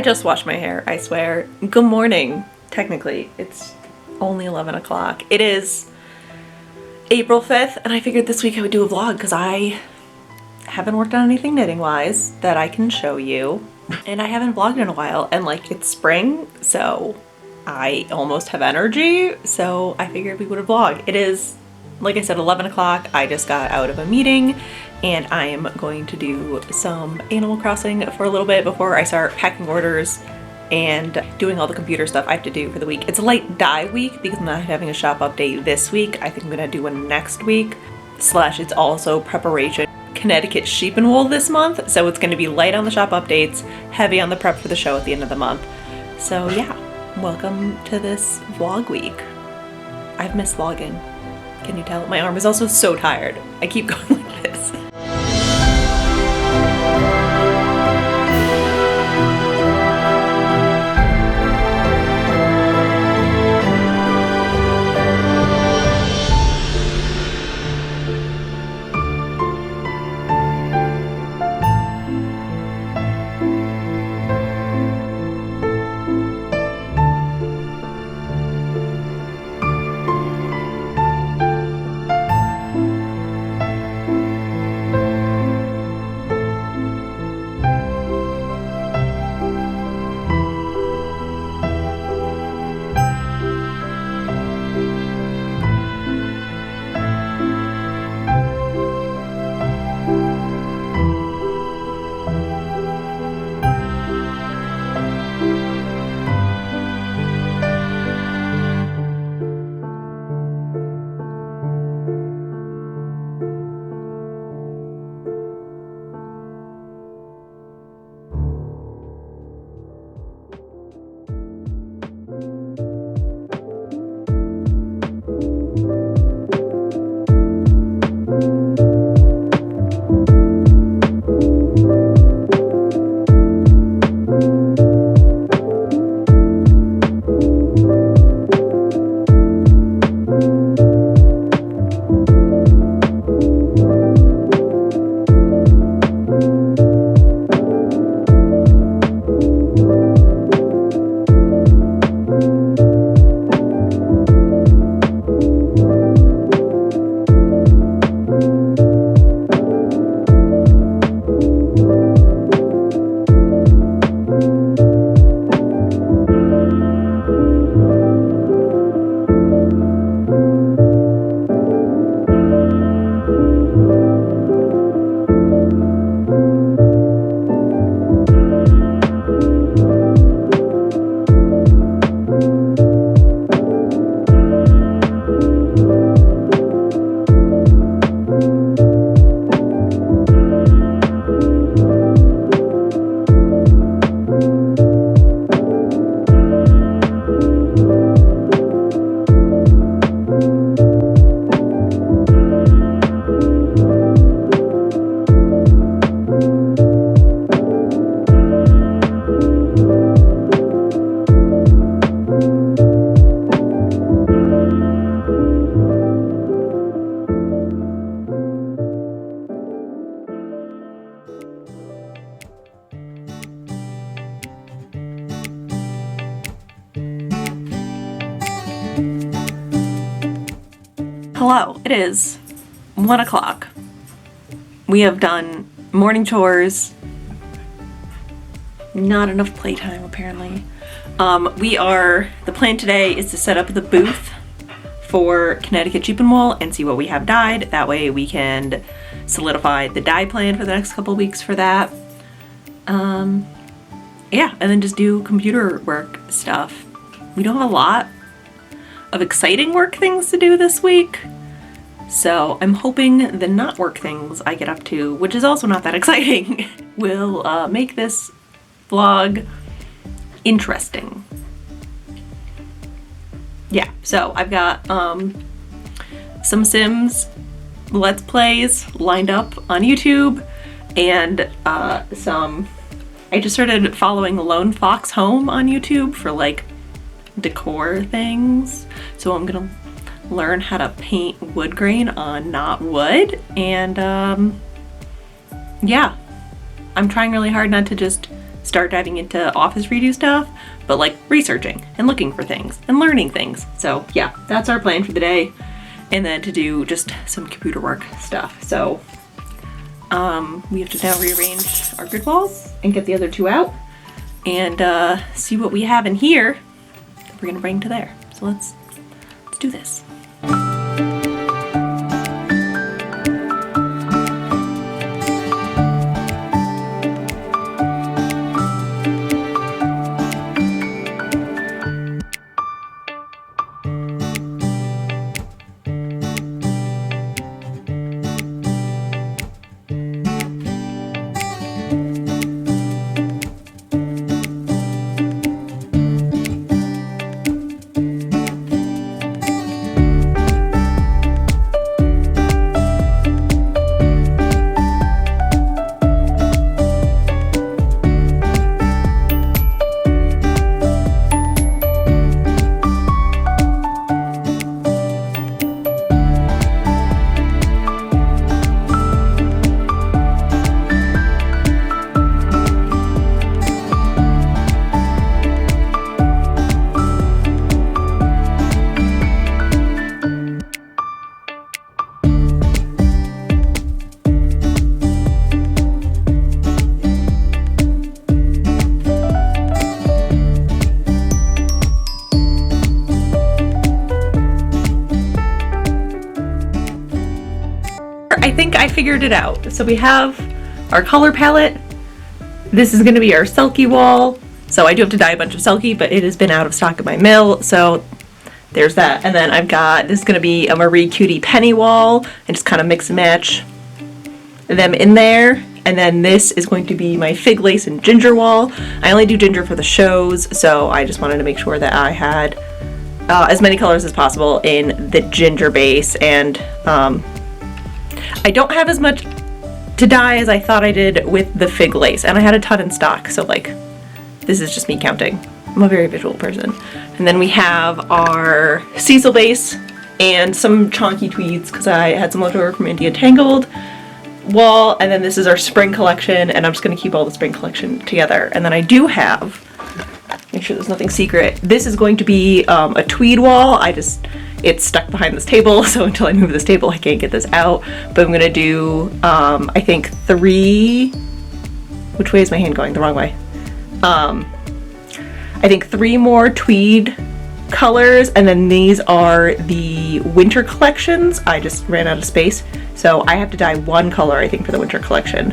just washed my hair, I swear. Good morning. Technically, it's only 11 o'clock. It is April 5th, and I figured this week I would do a vlog because I haven't worked on anything knitting-wise that I can show you. And I haven't vlogged in a while, and like it's spring, so I almost have energy, so I figured we would vlog. It is, like I said, 11 o'clock. I just got out of a meeting, and I am going to do some Animal Crossing for a little bit before I start packing orders and doing all the computer stuff I have to do for the week. It's a light dye week because I'm not having a shop update this week. I think I'm gonna do one next week. Slash, it's also preparation. Connecticut sheep and wool this month, so it's gonna be light on the shop updates, heavy on the prep for the show at the end of the month. So yeah, welcome to this vlog week. I've missed vlogging. Can you tell? My arm is also so tired. I keep going like this. Hello, it is 1 o'clock. We have done morning chores. Not enough playtime, apparently. The plan today is to set up the booth for Connecticut sheep and wool and see what we have dyed. That way we can solidify the dye plan for the next couple weeks for that. Yeah, and then just do computer work stuff. We don't have a lot of exciting work things to do this week, so I'm hoping the not work things I get up to, which is also not that exciting, will make this vlog interesting. Yeah, so I've got some Sims Let's Plays lined up on YouTube, and I just started following Lone Fox Home on YouTube for like decor things. So I'm gonna learn how to paint wood grain on not wood, and yeah, I'm trying really hard not to just start diving into office redo stuff, but like researching and looking for things and learning things. So yeah, that's our plan for the day. And then to do just some computer work stuff. So we have to now rearrange our grid walls and get the other two out and see what we have in here that we're gonna bring to there. So let's do this. I think I figured it out. So we have our color palette. This is gonna be our Selkie wall. So I do have to dye a bunch of Selkie, but it has been out of stock at my mill. So there's that. And then I've got, this is gonna be a Marie Cutie penny wall and just kind of mix and match them in there. And then this is going to be my fig lace and ginger wall. I only do ginger for the shows, so I just wanted to make sure that I had as many colors as possible in the ginger base. And I don't have as much to dye as I thought I did with the fig lace, and I had a ton in stock, so like, this is just me counting. I'm a very visual person. And then we have our Cecil base and some chunky tweeds because I had some left over from India Tangled wall, and then this is our spring collection, and I'm just gonna keep all the spring collection together. And then I do have, make sure there's nothing secret, this is going to be a tweed wall. It's stuck behind this table, so until I move this table I can't get this out. But I'm gonna do I think 3, which way is my hand going? The wrong way. I think 3 more tweed colors, and then these are the winter collections. I just ran out of space, so I have to dye 1 color I think for the winter collection,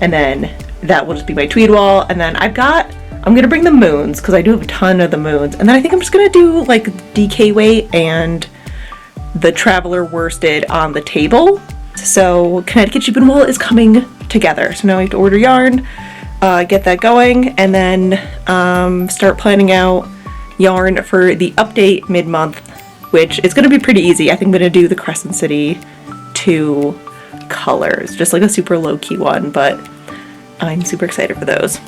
and then that will just be my tweed wall. And then I'm gonna bring the moons because I do have a ton of the moons, and then I think I'm just gonna do like DK weight and the traveler worsted on the table. So Connecticut Sheep and Wool is coming together, so now we have to order yarn, get that going, and then start planning out yarn for the update mid-month, which is gonna be pretty easy. I think I'm gonna do the Crescent City 2 colors, just like a super low-key one, but I'm super excited for those.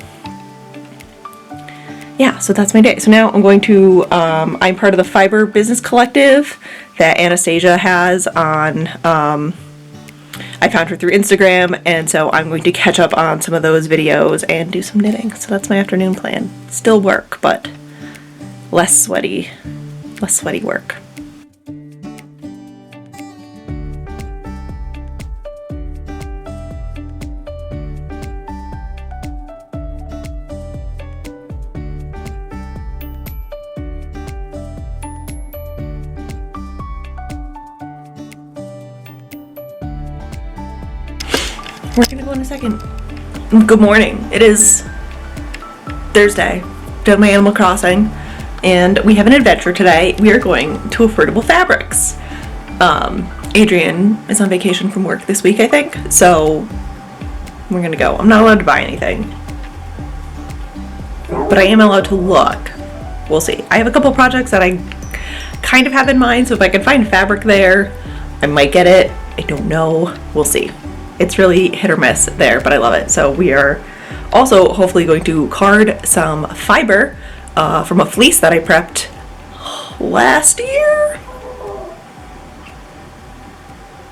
Yeah, so that's my day. So now I'm going to, I'm part of the Fiber Business Collective that Anastasia has on, I found her through Instagram, and so I'm going to catch up on some of those videos and do some knitting. So that's my afternoon plan. Still work, but less sweaty work. We're gonna go in a second. Good morning. It is Thursday. Done my Animal Crossing, and we have an adventure today. We are going to Affordable Fabrics. Adrian is on vacation from work this week, I think, so we're gonna go. I'm not allowed to buy anything, but I am allowed to look. We'll see. I have a couple projects that I kind of have in mind, so if I can find fabric there, I might get it. I don't know. We'll see. It's really hit or miss there, but I love it. So we are also hopefully going to card some fiber from a fleece that I prepped last year.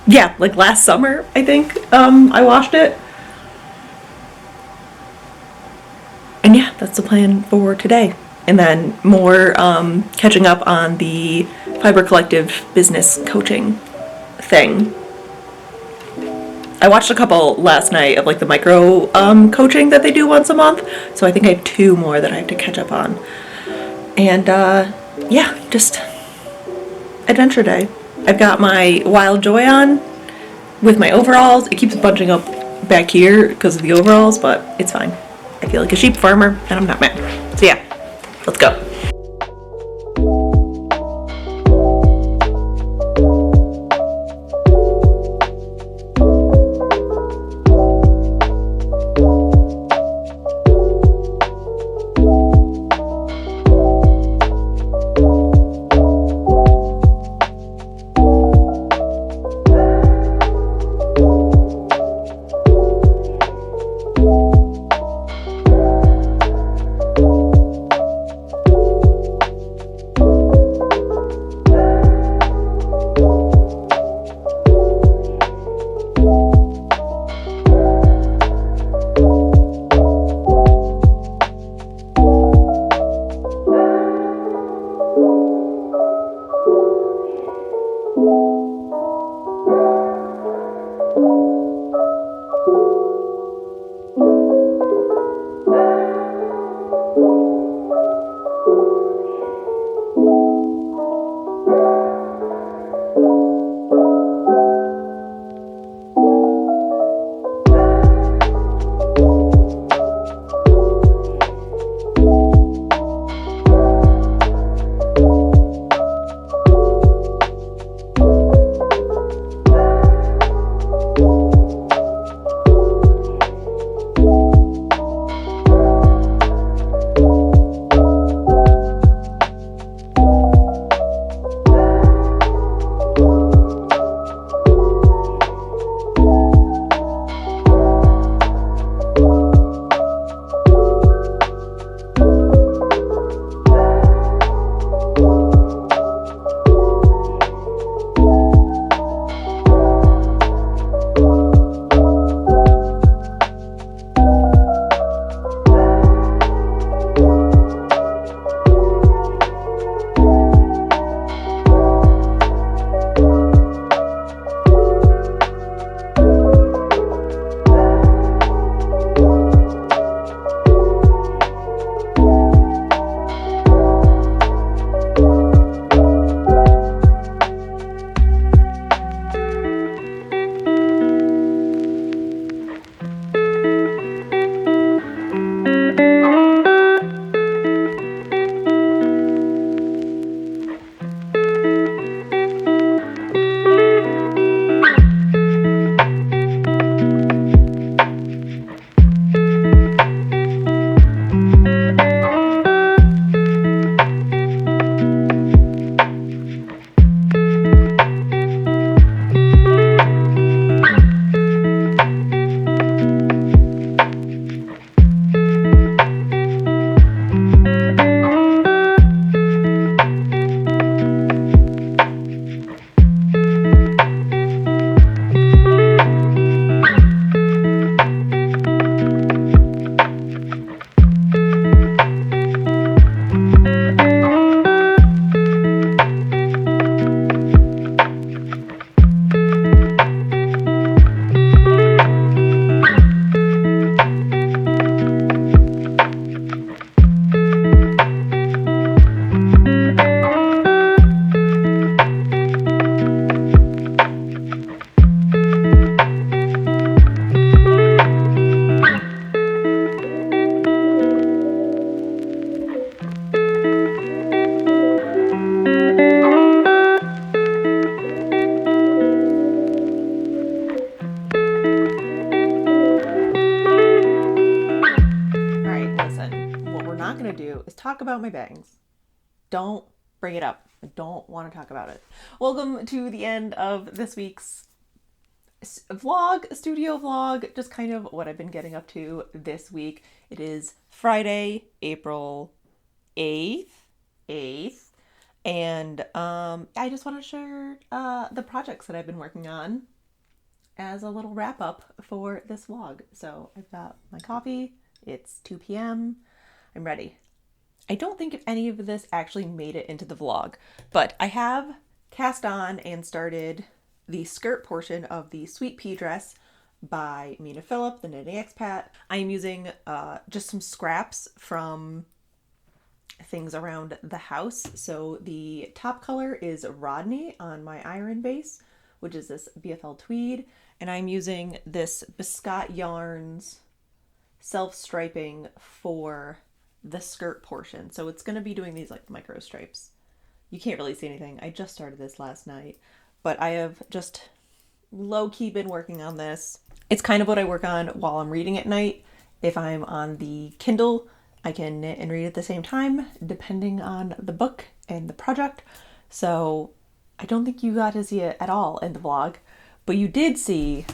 Yeah, like last summer, I think. I washed it. that's the plan for today. And then more catching up on the Fiber Collective business coaching thing. I watched a couple last night of like the micro coaching that they do once a month. So I think I have 2 more that I have to catch up on. And yeah, just adventure day. I've got my Wild Joy on with my overalls. It keeps bunching up back here because of the overalls, but it's fine. I feel like a sheep farmer and I'm not mad. So yeah, let's go. talk about my bangs. Don't bring it up. I don't want to talk about it. Welcome to the end of this week's vlog, studio vlog, just kind of what I've been getting up to this week. It is Friday, April 8th, and I just want to share the projects that I've been working on as a little wrap up for this vlog. So I've got my coffee. It's 2 p.m. I'm ready. I don't think any of this actually made it into the vlog, but I have cast on and started the skirt portion of the Sweet Pea dress by Mina Phillips, the Knitting Expat. I am using just some scraps from things around the house. So the top color is Rodney on my iron base, which is this BFL tweed, and I'm using this Biscuit yarns self-striping for the skirt portion. So it's going to be doing these like micro stripes. You can't really see anything. I just started this last night, but I have just low-key been working on this. It's kind of what I work on while I'm reading at night. If I'm on the Kindle, I can knit and read at the same time, depending on the book and the project. So I don't think you got to see it at all in the vlog, but you did see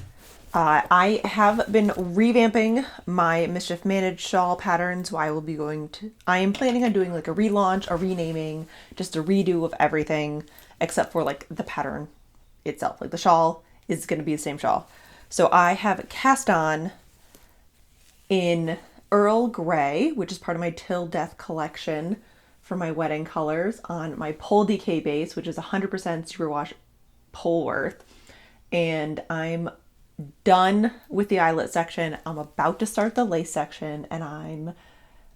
I have been revamping my Mischief managed shawl patterns. I am planning on doing like a relaunch, a renaming, just a redo of everything except for like the pattern itself. Like the shawl is going to be the same shawl. So I have cast on in Earl Grey, which is part of my Till Death collection for my wedding colors, on my Pole DK base, which is 100% superwash Polworth. And I'm done with the eyelet section. I'm about to start the lace section, and I'm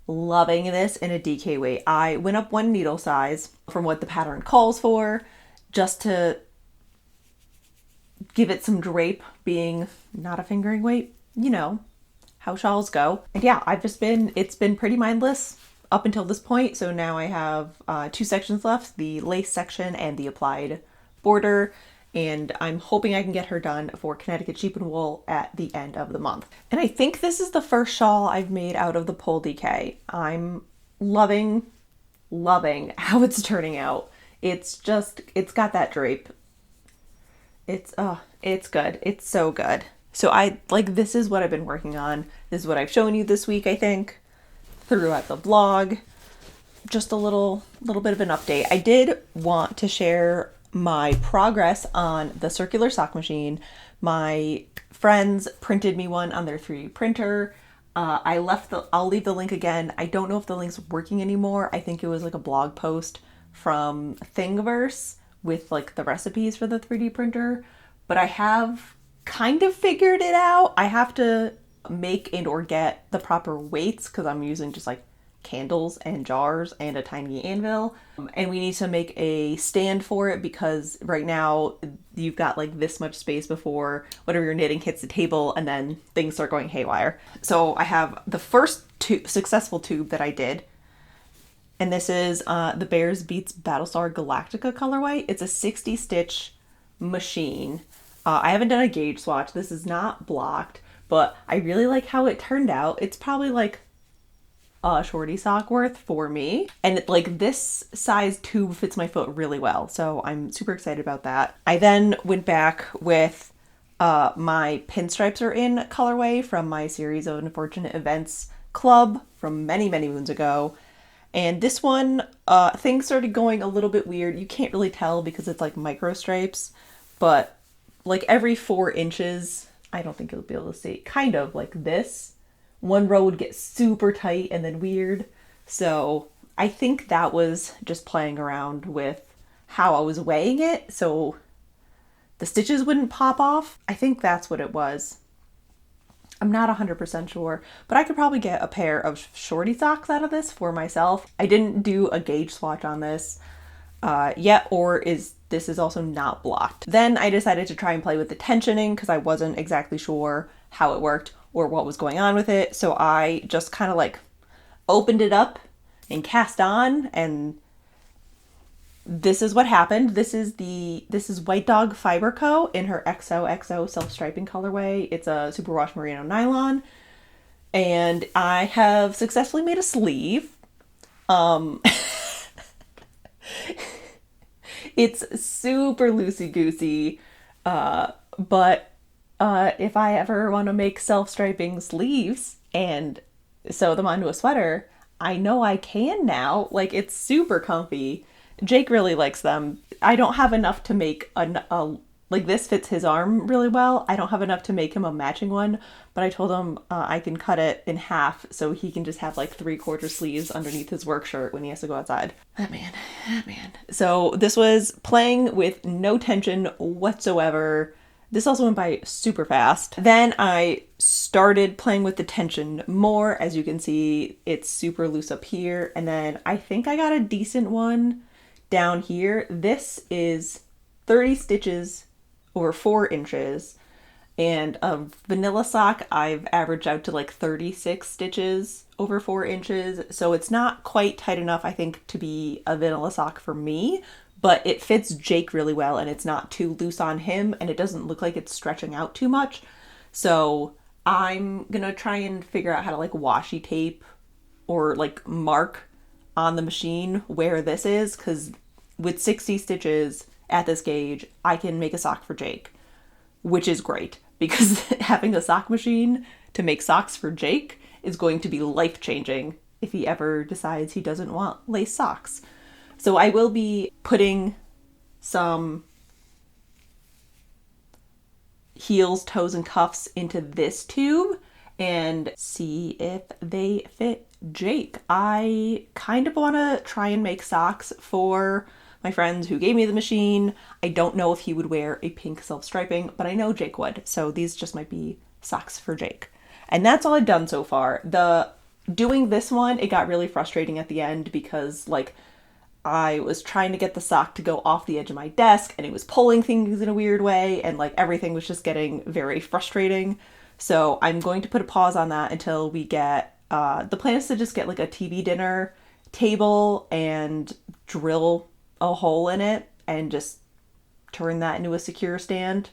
loving this in a DK weight. I went up one needle size from what the pattern calls for, just to give it some drape, being not a fingering weight, you know how shawls go. And yeah, it's been pretty mindless up until this point. So now I have 2 sections left, the lace section and the applied border. And I'm hoping I can get her done for Connecticut Sheep and Wool at the end of the month. And I think this is the first shawl I've made out of the Pole DK. I'm loving how it's turning out. It's got that drape. It's good. It's so good. So this is what I've been working on. This is what I've shown you this week, I think, throughout the vlog. Just a little bit of an update. I did want to share my progress on the circular sock machine. My friends printed me one on their 3D printer. I'll leave the link again. I don't know if the link's working anymore. I think it was like a blog post from Thingiverse with like the recipes for the 3D printer, but I have kind of figured it out. I have to make and or get the proper weights because I'm using just like candles and jars and a tiny anvil, and we need to make a stand for it because right now you've got like this much space before whatever you're knitting hits the table, and then things start going haywire. So I have the first successful tube that I did, and this is the Bears Beats Battlestar Galactica colorway. It's a 60 stitch machine. I haven't done a gauge swatch. This is not blocked, but I really like how it turned out. It's probably like a shorty sock worth for me, and like this size tube fits my foot really well, so I'm super excited about that. I then went back with my Pinstripes Are In colorway from my series of Unfortunate Events club from many moons ago, and this one things started going a little bit weird. You can't really tell because it's like micro stripes, but like every 4 inches, I don't think you'll be able to see, kind of like this, one row would get super tight and then weird. So I think that was just playing around with how I was weighing it so the stitches wouldn't pop off. I think that's what it was. I'm not 100% sure, but I could probably get a pair of shorty socks out of this for myself. I didn't do a gauge swatch on this yet, this is also not blocked. Then I decided to try and play with the tensioning because I wasn't exactly sure how it worked or what was going on with it. So I just kind of like opened it up and cast on, and this is what happened. This is White Dog Fiber Co. in her XOXO self-striping colorway. It's a superwash merino nylon, and I have successfully made a sleeve. It's super loosey-goosey, but if I ever want to make self-striping sleeves and sew them onto a sweater, I know I can now. Like, it's super comfy. Jake really likes them. I don't have enough to make a like this fits his arm really well. I don't have enough to make him a matching one, but I told him I can cut it in half so he can just have like 3/4 sleeves underneath his work shirt when he has to go outside. That man. So this was playing with no tension whatsoever. This also went by super fast. Then I started playing with the tension more. As you can see, it's super loose up here. And then I think I got a decent one down here. This is 30 stitches over 4 inches. And a vanilla sock, I've averaged out to like 36 stitches over 4 inches. So it's not quite tight enough, I think, to be a vanilla sock for me. But it fits Jake really well and it's not too loose on him and it doesn't look like it's stretching out too much. So I'm gonna try and figure out how to like washi tape or like mark on the machine where this is, because with 60 stitches at this gauge, I can make a sock for Jake, which is great because having a sock machine to make socks for Jake is going to be life-changing if he ever decides he doesn't want lace socks. So I will be putting some heels, toes, and cuffs into this tube and see if they fit Jake. I kind of want to try and make socks for my friends who gave me the machine. I don't know if he would wear a pink self-striping, but I know Jake would. So these just might be socks for Jake. And that's all I've done so far. Doing this one, it got really frustrating at the end because like I was trying to get the sock to go off the edge of my desk and it was pulling things in a weird way and like everything was just getting very frustrating. So I'm going to put a pause on that until we get, the plan is to just get like a TV dinner table and drill a hole in it and just turn that into a secure stand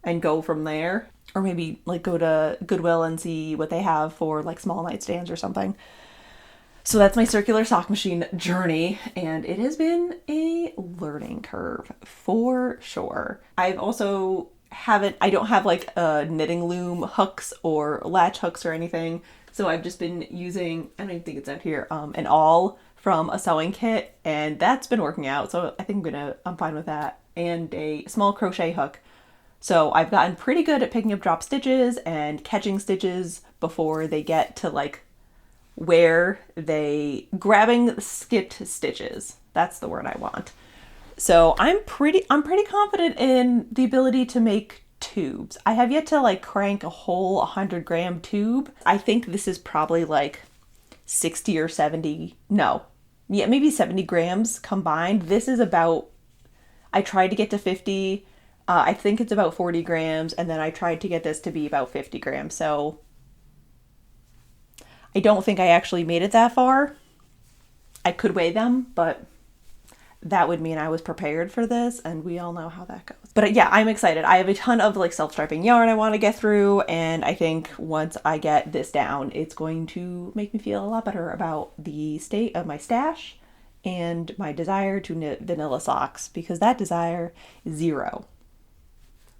and go from there. Or maybe like go to Goodwill and see what they have for like small nightstands or something. So that's my circular sock machine journey, and it has been a learning curve for sure. I don't have like knitting loom hooks or latch hooks or anything, so I've just been using, I don't even think it's out here, an awl from a sewing kit, and that's been working out, so I think I'm fine with that, and a small crochet hook. So I've gotten pretty good at picking up drop stitches and catching stitches before they get to like where grabbing skipped stitches. That's the word I want. So I'm pretty confident in the ability to make tubes. I have yet to like crank a whole 100-gram tube. I think this is probably like 60 or 70, no, yeah, maybe 70 grams combined. This is about, I tried to get to 50. I think it's about 40 grams. And then I tried to get this to be about 50 grams. So I don't think I actually made it that far. I could weigh them, but that would mean I was prepared for this, and we all know how that goes. But yeah, I'm excited. I have a ton of like self-striping yarn I want to get through, and I think once I get this down, it's going to make me feel a lot better about the state of my stash and my desire to knit vanilla socks, because that desire is zero.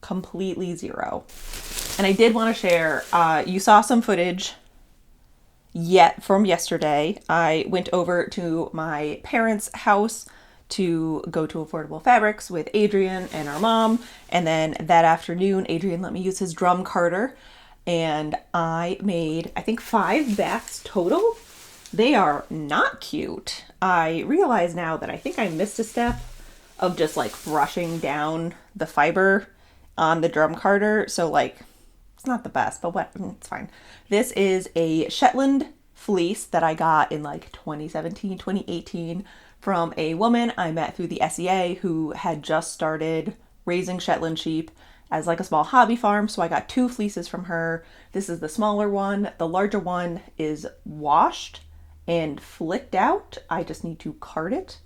Completely zero. And I did want to share, you saw some footage from yesterday. I went over to my parents' house to go to Affordable Fabrics with Adrian and our mom, and then that afternoon Adrian let me use his drum carder, and I made, I think, 5 bats total. They are not cute. I realize now that I think I missed a step of just like brushing down the fiber on the drum carder, so like it's not the best, but it's fine. This is a Shetland fleece that I got in like 2017, 2018 from a woman I met through the SEA who had just started raising Shetland sheep as like a small hobby farm. So I got 2 fleeces from her. This is the smaller one. The larger one is washed and flicked out. I just need to card it,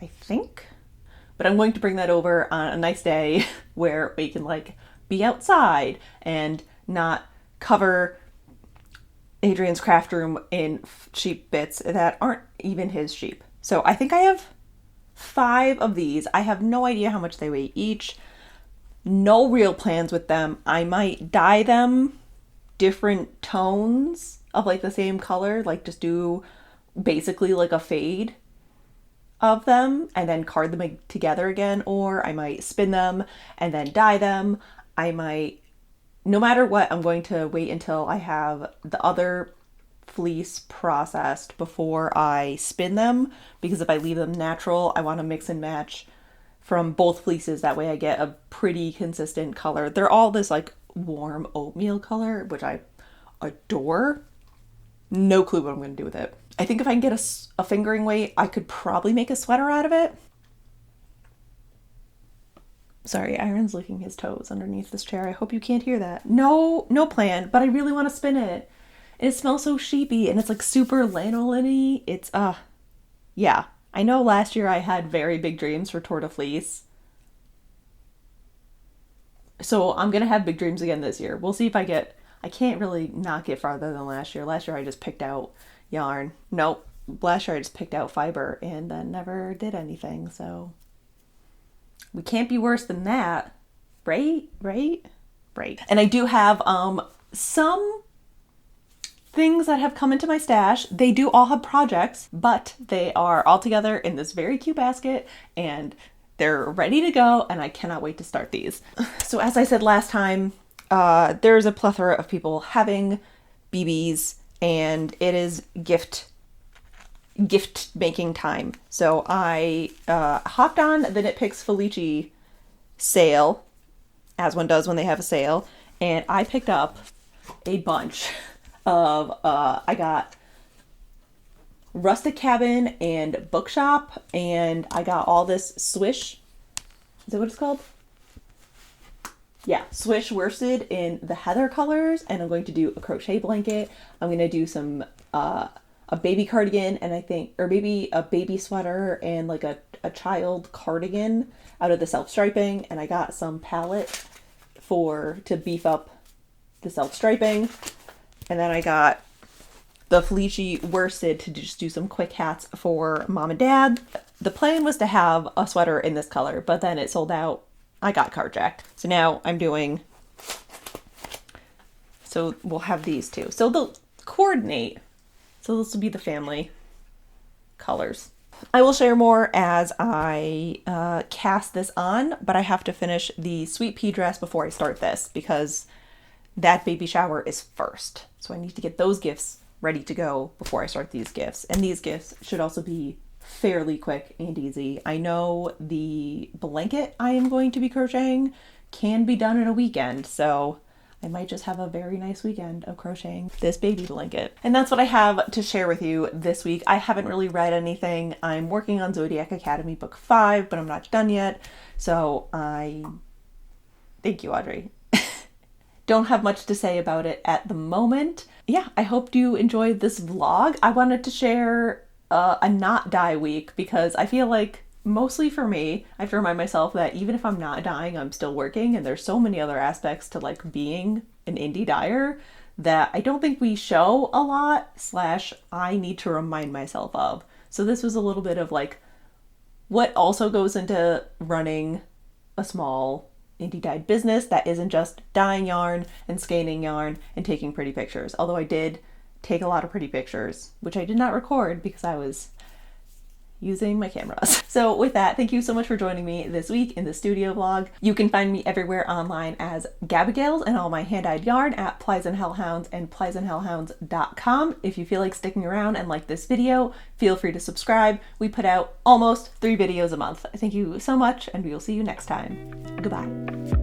I think. But I'm going to bring that over on a nice day where we can like be outside and not cover Adrian's craft room in sheep bits that aren't even his sheep. So I think I have 5 of these. I have no idea how much they weigh each. No real plans with them. I might dye them different tones of like the same color, like just do basically like a fade of them and then card them together again, or I might spin them and then dye them. I might, no matter what, I'm going to wait until I have the other fleece processed before I spin them, because if I leave them natural, I want to mix and match from both fleeces. That way I get a pretty consistent color. They're all this like warm oatmeal color, which I adore. No clue what I'm going to do with it. I think if I can get a fingering weight, I could probably make a sweater out of it. Sorry, Aaron's licking his toes underneath this chair. I hope you can't hear that. No plan, but I really want to spin it. And it smells so sheepy, and it's like super lanolin-y. It's, yeah. I know last year I had very big dreams for Tour de Fleece. So I'm going to have big dreams again this year. We'll see if I can't really not get farther than last year. Last year I just picked out yarn. Nope. Last year I just picked out fiber and then never did anything. So we can't be worse than that. Right? And I do have some things that have come into my stash. They do all have projects, but they are all together in this very cute basket and they're ready to go, and I cannot wait to start these. So as I said last time, there's a plethora of people having BBs, and it is gift making time. So I hopped on the Kint Picks Felici sale, as one does when they have a sale, and I picked up a bunch of, I got Rustic Cabin and Bookshop, and I got all this swish. Is that what it's called? Yeah, swish worsted in the heather colors, and I'm going to do a crochet blanket. I'm going to do some, a baby cardigan, and I think, or maybe a baby sweater and like a child cardigan out of the self-striping, and I got some palette to beef up the self-striping, and then I got the Felici worsted to just do some quick hats for mom and dad. The plan was to have a sweater in this color, but then it sold out. I got carjacked. So now I'm doing, so we'll have these two. So they'll coordinate. So this will be the family colors. I will share more as I cast this on, but I have to finish the sweet pea dress before I start this, because that baby shower is first. So I need to get those gifts ready to go before I start these gifts. And these gifts should also be fairly quick and easy. I know the blanket I am going to be crocheting can be done in a weekend, so I might just have a very nice weekend of crocheting this baby blanket. And that's what I have to share with you this week. I haven't really read anything. I'm working on Zodiac Academy book 5, but I'm not done yet. So thank you, Audrey. Don't have much to say about it at the moment. Yeah, I hope you enjoyed this vlog. I wanted to share a not dye week, because I feel like mostly for me, I have to remind myself that even if I'm not dyeing, I'm still working, and there's so many other aspects to like being an indie dyer that I don't think we show a lot, / I need to remind myself of. So this was a little bit of like what also goes into running a small indie dyed business that isn't just dyeing yarn and skein yarn and taking pretty pictures. Although I did take a lot of pretty pictures, which I did not record because I was using my cameras. So with that, thank you so much for joining me this week in the studio vlog. You can find me everywhere online as Gabigails, and all my hand-dyed yarn at Plies and Hellhounds and pliesandhellhounds.com. If you feel like sticking around and like this video, feel free to subscribe. We put out almost 3 videos a month. Thank you so much, and we will see you next time. Goodbye.